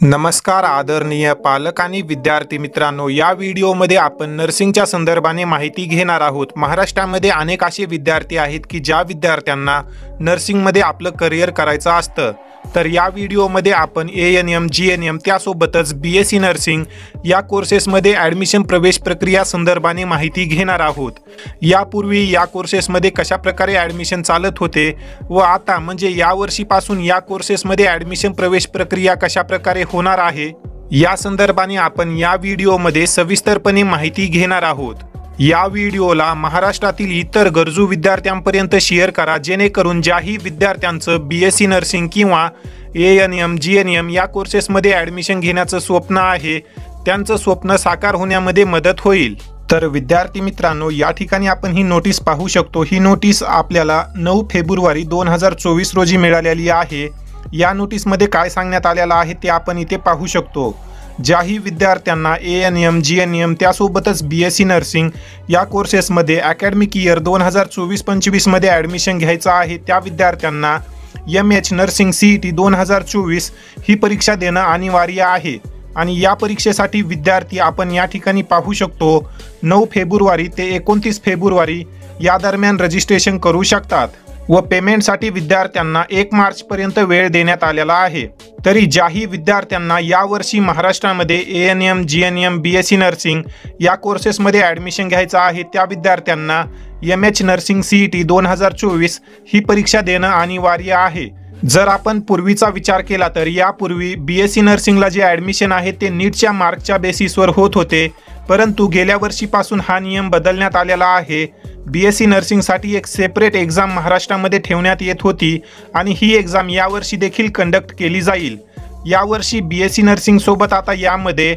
नमस्कार आदरणीय पालक आणि विद्यार्थी मित्रांनो, या व्हिडिओमध्ये आपण नर्सिंगच्या संदर्भाने माहिती घेणार आहोत। महाराष्ट्रामध्ये अनेक असे विद्यार्थी आहेत की ज्या विद्यार्थ्यांना नर्सिंगमध्ये आपलं करिअर करायचं असतं। तर या व्हिडिओमध्ये आपण ANM GNM त्यासोबतच BSc नर्सिंग या कोर्सेसमध्ये ॲडमिशन प्रवेश प्रक्रिया संदर्भाने माहिती घेणार आहोत। यापूर्वी या कोर्सेसमध्ये कशा प्रकारे ॲडमिशन चालत होते व आता म्हणजे या वर्षीपासून या कोर्सेसमध्ये ॲडमिशन प्रवेश प्रक्रिया कशा प्रकारे होणार आहे या संदर्भाने आपण या व्हिडिओमध्ये सविस्तरपणे माहिती घेणार आहोत। या व्हिडिओला महाराष्ट्रातील इतर गरजू विद्यार्थ्यांपर्यंत शेअर करा, जेणेकरून ज्याही विद्यार्थ्यांचं BSc नर्सिंग किंवा ANM GNM या कोर्सेसमध्ये ॲडमिशन घेण्याचं स्वप्न आहे त्यांचं स्वप्न साकार होण्यामध्ये मदत होईल। तर विद्यार्थी मित्रांनो, या ठिकाणी आपण ही नोटीस पाहू शकतो। ही नोटीस आपल्याला 9 फेब्रुवारी 2024 रोजी मिळालेली आहे। या नोटीसमध्ये काय सांगण्यात आलेलं आहे ते आपण इथे पाहू शकतो। ज्याही विद्यार्थ्यांना ANM GNM त्यासोबतच BSc नर्सिंग या कोर्सेसमध्ये अकॅडमिक इयर 2024-25 मध्ये ॲडमिशन घ्यायचं आहे त्या विद्यार्थ्यांना MH नर्सिंग CET 2024 ही परीक्षा देणं अनिवार्य आहे। आणि या परीक्षेसाठी विद्यार्थी आपण या ठिकाणी पाहू शकतो 9 फेब्रुवारी ते 29 फेब्रुवारी या दरम्यान रजिस्ट्रेशन करू शकतात व पेमेंटसाठी विद्यार्थ्यांना 1 मार्च पर्यंत वेळ देण्यात आलेला आहे। तरी ज्याही विद्यार्थ्यांना यावर्षी महाराष्ट्रामध्ये ANM GNM BSc नर्सिंग या कोर्सेसमध्ये ॲडमिशन घ्यायचं आहे त्या विद्यार्थ्यांना MH नर्सिंग CET 2024 ही परीक्षा देणं अनिवार्य आहे। जर आपण पूर्वीचा विचार केला तर यापूर्वी BSc नर्सिंगला जे ॲडमिशन आहे ते नीटच्या मार्कच्या बेसिसवर होत होते, परंतु गेल्या वर्षीपासून हा नियम बदलण्यात आलेला आहे। BSc नर्सिंगसाठी एक सेपरेट एक्झाम महाराष्ट्रामध्ये ठेवण्यात येत होती आणि ही एक्झाम यावर्षी देखील कंडक्ट केली जाईल। यावर्षी BSc नर्सिंग सोबत आता यामध्ये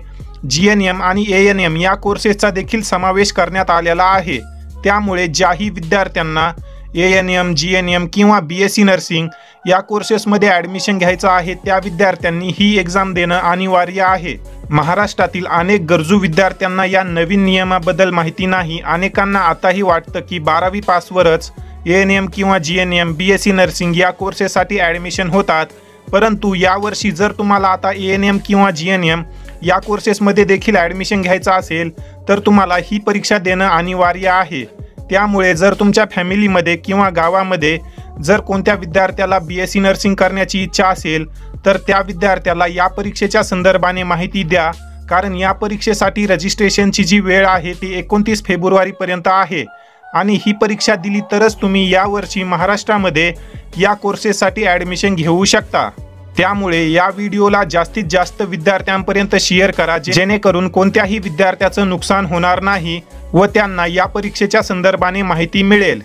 GNM आणि ANM या कोर्सेसचा देखील समावेश करण्यात आलेला आहे। त्यामुळे ज्याही विद्यार्थ्यांना ANM GNM किंवा BSc नर्सिंग या कोर्सेसमध्ये ॲडमिशन घ्यायचं आहे त्या विद्यार्थ्यांनी ही एक्झाम देणं अनिवार्य आहे। महाराष्ट्रातील अनेक गरजू विद्यार्थ्यांना या नवीन नियमाबद्दल माहिती नाही। अनेकांना आताही वाटतं की 12वी पासवरच ANM किंवा GNM BSc नर्सिंग या कोर्सेससाठी ॲडमिशन होतात, परंतु यावर्षी जर तुम्हाला आता ANM किंवा GNM या कोर्सेसमध्ये देखील ॲडमिशन घ्यायचं असेल तर तुम्हाला ही परीक्षा देणं अनिवार्य आहे। त्यामुळे जर तुमच्या फॅमिलीमध्ये किंवा गावामध्ये जर कोणत्या विद्यार्थ्याला BSc नर्सिंग करण्याची इच्छा असेल तर त्या विद्यार्थ्याला या परीक्षेच्या संदर्भाने माहिती द्या, कारण या परीक्षेसाठी रजिस्ट्रेशनची जी वेळ आहे ती 29 फेब्रुवारीपर्यंत आहे आणि ही परीक्षा दिली तरच तुम्ही यावर्षी महाराष्ट्रामध्ये या कोर्सेससाठी ॲडमिशन घेऊ शकता। त्यामुळे या व्हिडिओला जास्तीत जास्त विद्यार्थ्यांपर्यंत शेअर करा, जेणेकरून कोणत्याही विद्यार्थ्याचं नुकसान होणार नाही व त्यांना या परीक्षेच्या संदर्भाने माहिती मिळेल।